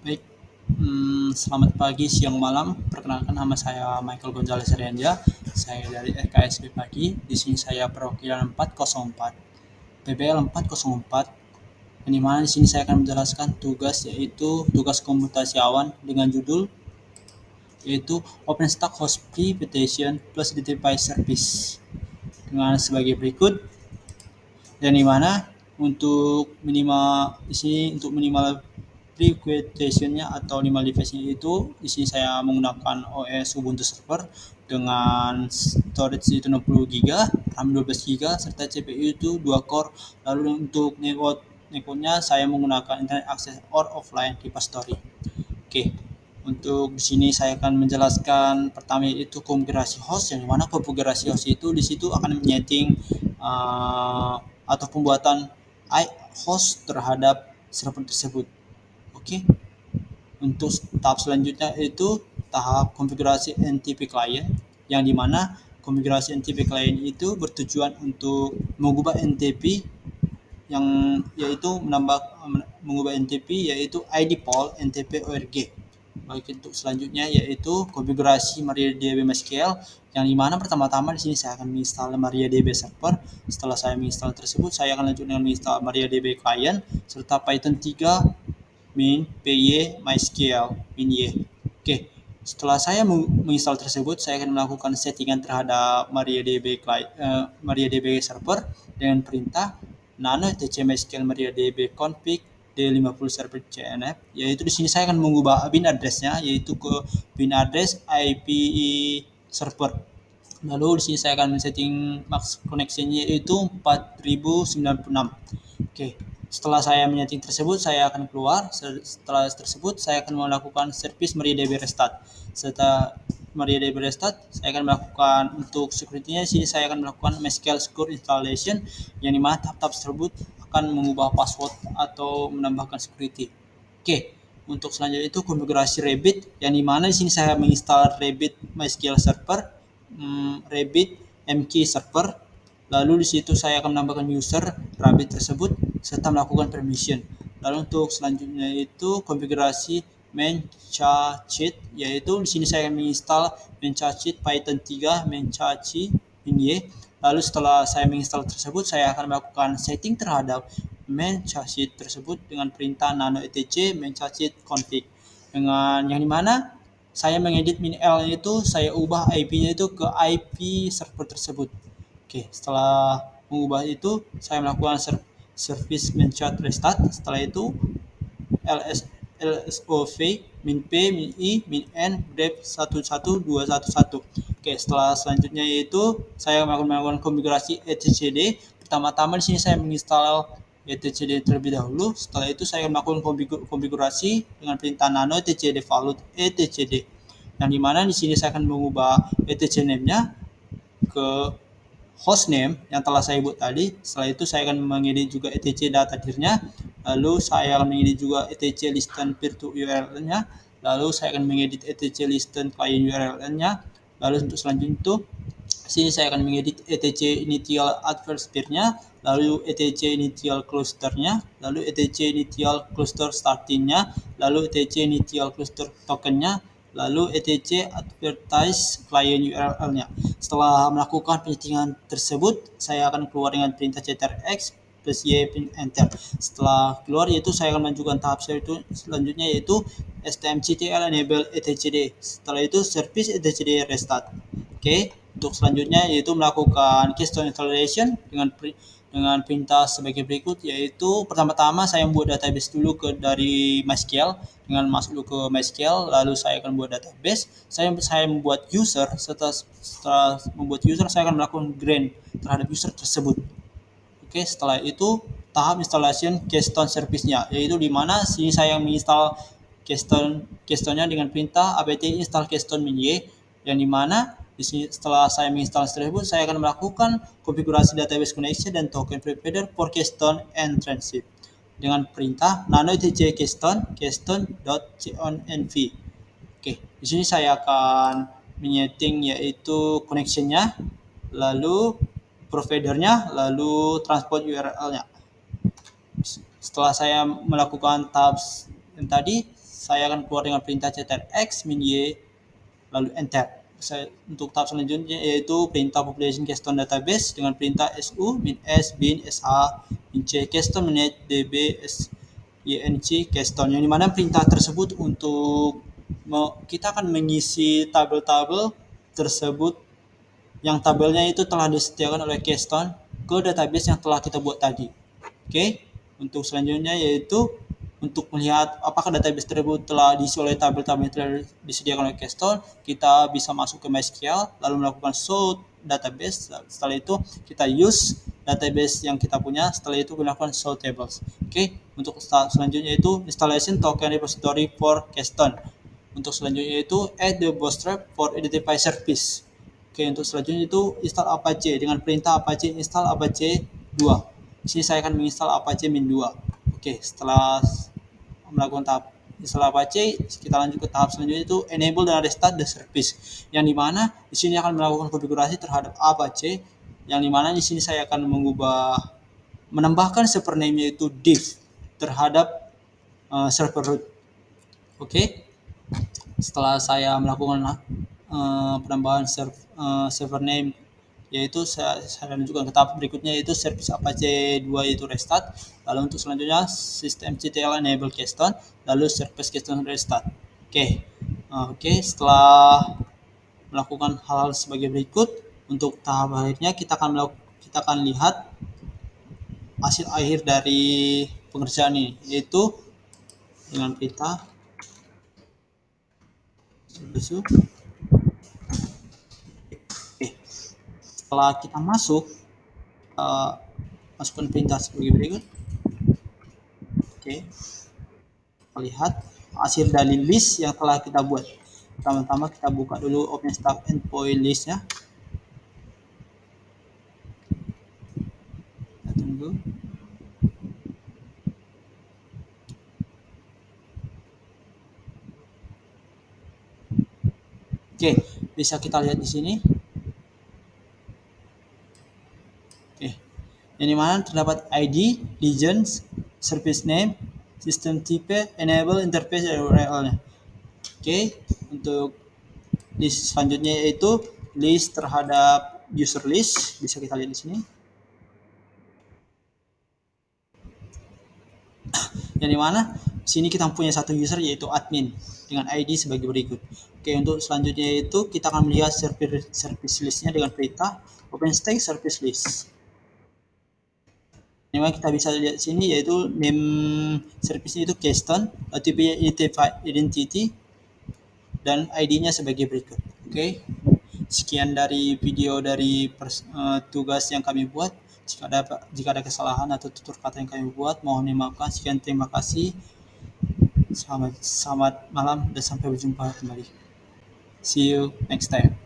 Baik, selamat pagi, siang, malam. Perkenalkan nama saya Michael Gonzalez Rianja. Saya dari RKSP Pagi. Di sini saya perwakilan 404, PBL 404. Di mana di sini saya akan menjelaskan tugas yaitu tugas komputasi awan dengan judul yaitu OpenStack Host Pre-Petition plus Device Service. Dengan sebagai berikut, dan di mana untuk minimal pre-quotation-nya atau minimal device-nya itu di sini saya menggunakan OS Ubuntu Server dengan storage itu 60 GB, RAM 12 GB serta CPU itu 2 core. Lalu untuk network-nya saya menggunakan internet access or offline repository. Oke. Untuk di sini saya akan menjelaskan pertama itu konfigurasi host, yang mana konfigurasi host itu di situ akan menyeting atau pembuatan host terhadap server tersebut. Oke. Untuk tahap selanjutnya itu tahap konfigurasi NTP client, yang dimana konfigurasi NTP client itu bertujuan untuk mengubah NTP yang yaitu mengubah NTP yaitu ID pool NTP ORG. Baik, untuk selanjutnya yaitu konfigurasi MariaDB MySQL, yang dimana pertama-tama di sini saya akan menginstal MariaDB server. Setelah saya menginstal tersebut, saya akan lanjut dengan menginstal MariaDB client serta Python 3 min py mysql min y. Oke, setelah saya menginstal tersebut, saya akan melakukan settingan terhadap MariaDB server dengan perintah nano etc mysql MariaDB config D50 server CNF, yaitu di sini saya akan mengubah bin address-nya yaitu ke bin address IP server. Lalu di sini saya akan setting max connection-nya yaitu 4096. Oke. Setelah saya menyeting tersebut, saya akan keluar. Setelah tersebut, saya akan melakukan service MariaDB restart. Setelah MariaDB restart, saya akan melakukan untuk security-nya sini saya akan melakukan MySQL secure installation, yang dimana tahap-tahap tersebut akan mengubah password atau menambahkan security. Oke, untuk selanjutnya itu konfigurasi Rabbit, yang dimana di sini saya menginstal Rabbit MySQL server, Rabbit MK server. Lalu di situ saya akan menambahkan user Rabbit tersebut serta melakukan permission. Lalu untuk selanjutnya itu konfigurasi Manchachit, yaitu di sini saya menginstal Manchachit Python 3 Manchachi ini. Lalu setelah saya menginstal tersebut, saya akan melakukan setting terhadap Manchachit tersebut dengan perintah nano etc Manchachit config, dengan yang dimana saya mengedit min-l itu saya ubah IP-nya itu ke IP server tersebut. Oke, setelah mengubah itu saya melakukan service menchat restart. Setelah itu lsov min p min i min n grep 11211. Oke, setelah selanjutnya yaitu saya melakukan konfigurasi etcd. Pertama-tama di sini saya menginstal etcd terlebih dahulu. Setelah itu saya melakukan konfigurasi dengan perintah nano etcd value etcd, yang dimana di sini saya akan mengubah etc name-nya ke hostname yang telah saya buat tadi. Setelah itu saya akan mengedit juga etc data dir-nya. Lalu saya akan mengedit juga etc listen peer to URL-nya. Lalu saya akan mengedit etc listen client URL-nya. Lalu untuk selanjutnya itu sini saya akan mengedit etc initial adverse peer-nya, lalu etc initial cluster-nya, lalu etc initial cluster starting-nya, lalu etc initial cluster token-nya, lalu etc advertise client URL-nya. Setelah melakukan penyetingan tersebut, saya akan keluar dengan perintah ctrx plus y enter. Setelah keluar yaitu saya akan menunjukkan tahap selanjutnya yaitu stmctl enable etcd. Setelah itu service etcd restart. Oke, untuk selanjutnya yaitu melakukan keystone installation dengan perintah sebagai berikut, yaitu pertama-tama saya membuat database dulu dari MySQL dengan masuk dulu ke MySQL, lalu saya akan buat database, saya membuat user. Setelah membuat user, saya akan melakukan grant terhadap user tersebut. Oke, setelah itu tahap installation Keystone service-nya, yaitu di mana sini saya menginstal Keystone-nya dengan perintah apt install Keystone min y, yang di mana di sini setelah saya menginstal tersebut, saya akan melakukan konfigurasi database connection dan token provider for Keystone and transit dengan perintah nano etc keystone.conenv. Oke, di sini saya akan menyeting yaitu connection-nya, lalu providernya, lalu transport URL-nya. Setelah saya melakukan tahap yang tadi, saya akan keluar dengan perintah ctrx min y lalu enter. Untuk tahap selanjutnya yaitu perintah population keystone database dengan perintah su min s bin sh min c keystone min db s inc keystone, yang dimana perintah tersebut untuk kita akan mengisi tabel-tabel tersebut yang tabelnya itu telah disediakan oleh keystone ke database yang telah kita buat tadi. Oke, untuk selanjutnya yaitu untuk melihat apakah database tersebut telah diisi oleh tabel-tabel yang telah disediakan oleh keystone, kita bisa masuk ke MySQL lalu melakukan show database. Setelah itu kita use database yang kita punya, setelah itu melakukan show tables. Oke, untuk selanjutnya itu installation token repository for keystone. Untuk selanjutnya itu add the bootstrap for identify service. Oke, untuk selanjutnya itu install Apache dengan perintah Apache install Apache 2. Di sini saya akan menginstal Apache min 2. Oke, setelah melakukan tahap install Apache, kita lanjut ke tahap selanjutnya itu enable dan restart the service. Yang dimana di sini akan melakukan konfigurasi terhadap Apache, yang dimana di sini saya akan menambahkan server name yaitu div terhadap server root. Oke, setelah saya melakukan penambahan server name, yaitu saya lanjutkan ke tahap berikutnya yaitu service Apache 2 yaitu restart. Lalu untuk selanjutnya systemctl enable keystone, lalu service keystone restart. Oke, setelah melakukan hal-hal sebagai berikut, untuk tahap akhirnya kita akan lihat hasil akhir dari pengerjaan ini, yaitu dengan perintah setelah kita masuk, masukkan perintah sebagai berikut. Oke, kita lihat hasil dari list yang telah kita buat. Pertama-tama kita buka dulu OpenStack endpoint list ya. Kita tunggu. Oke, bisa kita lihat di sini. Yang dimana terdapat ID, regions, service name, system type, enable, interface, dan URL-nya. Oke, untuk list selanjutnya yaitu list terhadap user list, bisa kita lihat di sini. Yang dimana di sini kita punya satu user yaitu admin dengan ID sebagai berikut. Oke, untuk selanjutnya yaitu kita akan melihat service listnya dengan perintah OpenStack service list. Yang kita bisa lihat sini yaitu name service itu keystone, OTP identity, dan ID-nya sebagai berikut. Oke, sekian dari video dari tugas yang kami buat. Jika ada kesalahan atau tutur kata yang kami buat, mohon dimaafkan. Sekian, terima kasih. Selamat malam dan sampai berjumpa kembali. See you next time.